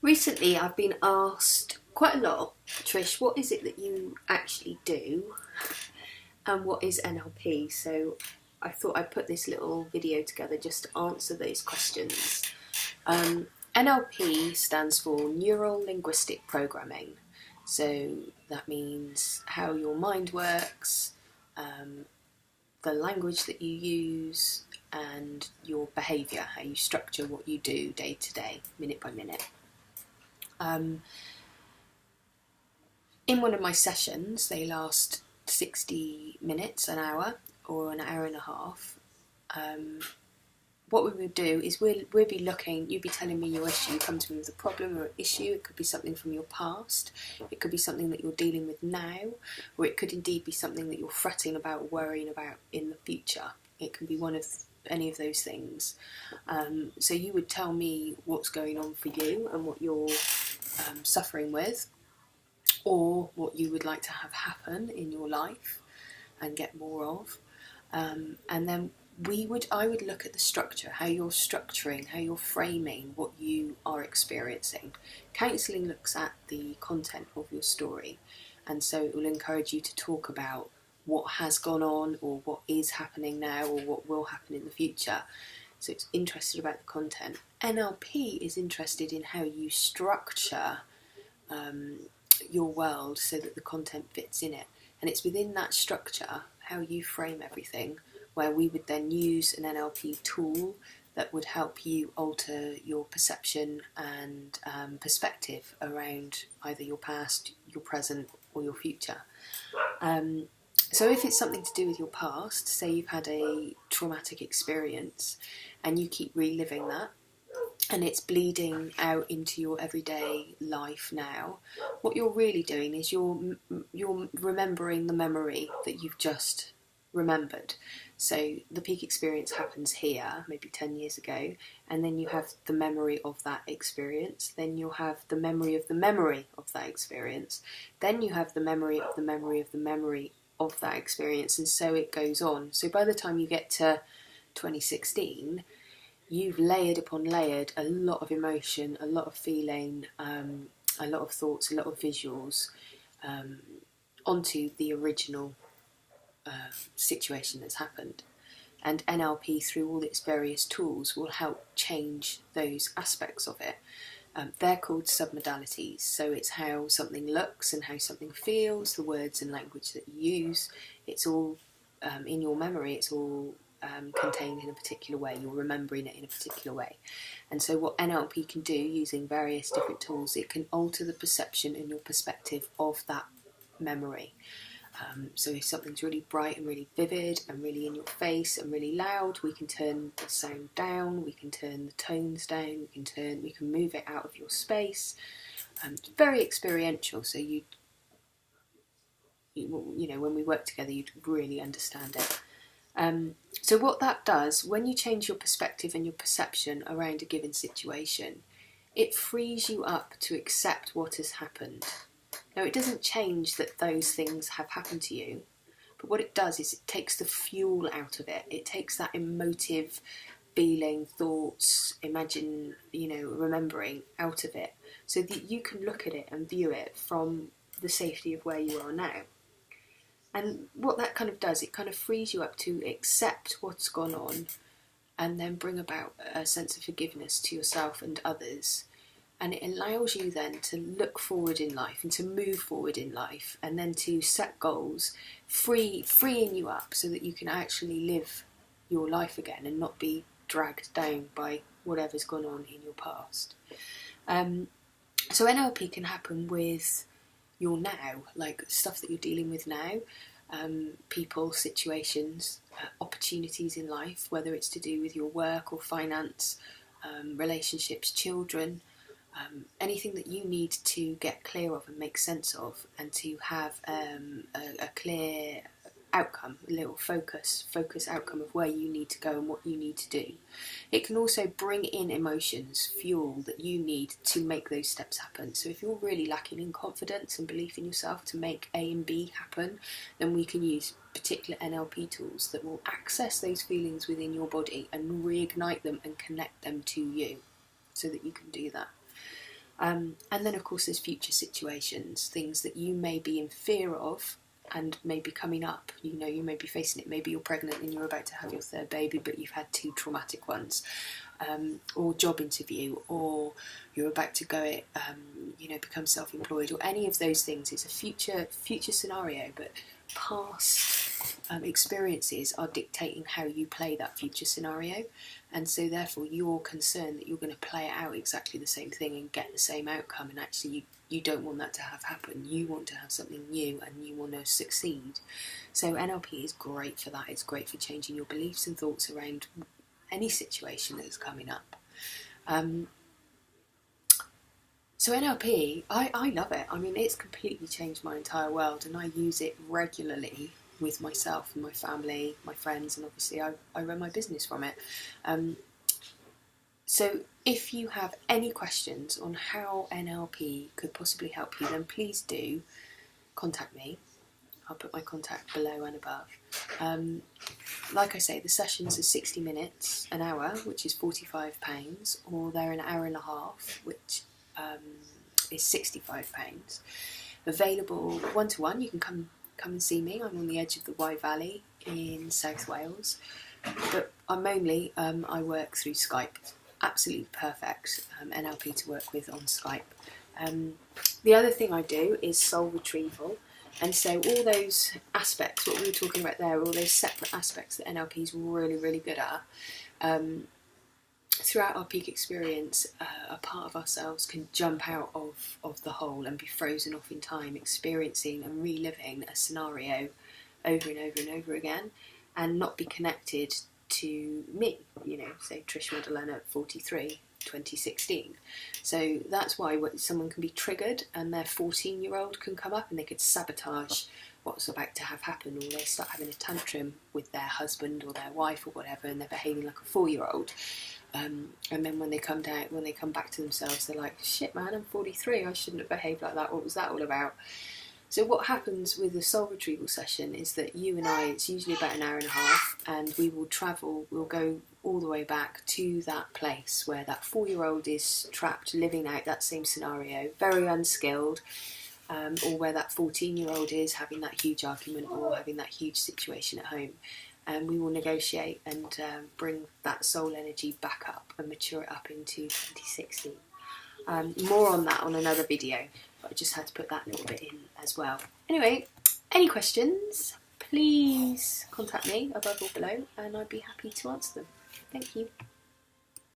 Recently, I've been asked quite a lot, Trish, what is it that you actually do and what is NLP? So I thought I'd put this little video together just to answer those questions. NLP stands for Neural Linguistic Programming. So that means how your mind works, the language that you use, and your behaviour, how you structure what you do day to day, minute by minute. In one of my sessions, they last 60 minutes, an hour, or an hour and a half. What we would do is we'll be looking, you'd be telling me your issue, you come to me with a problem or an issue, it could be something from your past, it could be something that you're dealing with now, or it could indeed be something that you're fretting about, worrying about in the future. It can be one of any of those things. So you would tell me what's going on for you and what you're suffering with, or what you would like to have happen in your life and get more of. And then I would look at the structure, how you're structuring, how you're framing what you are experiencing. Counselling looks at the content of your story, and so it will encourage you to talk about what has gone on or what is happening now or what will happen in the future. So it's interested about the content. NLP is interested in how you structure your world so that the content fits in it, and it's within that structure how you frame everything, where we would then use an NLP tool that would help you alter your perception and perspective around either your past, your present, or your future. So if it's something to do with your past, say you've had a traumatic experience and you keep reliving that, and it's bleeding out into your everyday life now, what you're really doing is you're remembering the memory that you've just remembered. So the peak experience happens here, maybe 10 years ago, and then you have the memory of that experience, then you'll have the memory of the memory of that experience, then you have the memory of the memory of the memory of that experience, and so it goes on. So by the time you get to 2016, you've layered upon layered a lot of emotion, a lot of feeling, a lot of thoughts, a lot of visuals onto the original situation that's happened. And NLP, through all its various tools, will help change those aspects of it. They're called submodalities, so it's how something looks and how something feels, the words and language that you use. It's all in your memory, it's all contained in a particular way, you're remembering it in a particular way. And so what NLP can do, using various different tools, it can alter the perception and your perspective of that memory. So if something's really bright and really vivid and really in your face and really loud, we can turn the sound down, we can turn the tones down, we can move it out of your space. It's very experiential, so you know, when we work together, you'd really understand it. So what that does, when you change your perspective and your perception around a given situation, it frees you up to accept what has happened. Now, it doesn't change that those things have happened to you, but what it does is it takes the fuel out of it. It takes that emotive feeling, thoughts, remembering out of it, so that you can look at it and view it from the safety of where you are now. And what that kind of does, it kind of frees you up to accept what's gone on and then bring about a sense of forgiveness to yourself and others. And it allows you then to look forward in life and to move forward in life, and then to set goals, freeing you up so that you can actually live your life again and not be dragged down by whatever's gone on in your past. So NLP can happen with your now, like stuff that you're dealing with now, people, situations, opportunities in life, whether it's to do with your work or finance, relationships, children, anything that you need to get clear of and make sense of, and to have a clear outcome, a little focus outcome of where you need to go and what you need to do. It can also bring in emotions, fuel that you need to make those steps happen. So if you're really lacking in confidence and belief in yourself to make A and B happen, then we can use particular NLP tools that will access those feelings within your body and reignite them and connect them to you so that you can do that. And then of course there's future situations, things that you may be in fear of and may be coming up. You know, you may be facing it. Maybe you're pregnant and you're about to have your third baby, but you've had 2 traumatic ones, or job interview, or you're about to go, become self-employed, or any of those things. It's a future scenario, but past experiences are dictating how you play that future scenario, and so therefore you're concerned that you're going to play it out exactly the same thing and get the same outcome, and actually you don't want that to have happen. You want to have something new and you want to succeed. So NLP is great for that. It's great for changing your beliefs and thoughts around any situation that is coming up. So NLP, I love it. I mean, it's completely changed my entire world, and I use it regularly with myself and my family, my friends, and obviously I run my business from it. So if you have any questions on how NLP could possibly help you, then please do contact me. I'll put my contact below and above. Like I say, the sessions are 60 minutes, an hour, which is £45, or they're an hour and a half, which is £65. Available one-to-one. You can come and see me. I'm on the edge of the Wye Valley in South Wales, but I work through Skype. Absolutely perfect NLP to work with on Skype. The other thing I do is soul retrieval, and so all those aspects, what we were talking about there, all those separate aspects that NLP is really, really good at, throughout our peak experience, a part of ourselves can jump out of the whole and be frozen off in time, experiencing and reliving a scenario over and over and over again, and not be connected to me, say Trish Madeleine at 43, 2016. So that's why someone can be triggered and their 14-year-old can come up and they could sabotage what's about to have happen, or they start having a tantrum with their husband or their wife or whatever, and they're behaving like a 4-year-old. And then when they come back to themselves, they're like, shit man, I'm 43, I shouldn't have behaved like that, what was that all about? So what happens with the soul retrieval session is that you and I, it's usually about an hour and a half, and we'll go all the way back to that place where that 4-year-old is trapped, living out that same scenario, very unskilled, or where that 14-year-old is having that huge argument or having that huge situation at home. And we will negotiate and bring that soul energy back up and mature it up into 2016. More on that on another video, but I just had to put that little bit in as well. Anyway, any questions, please contact me above or below, and I'd be happy to answer them. Thank you.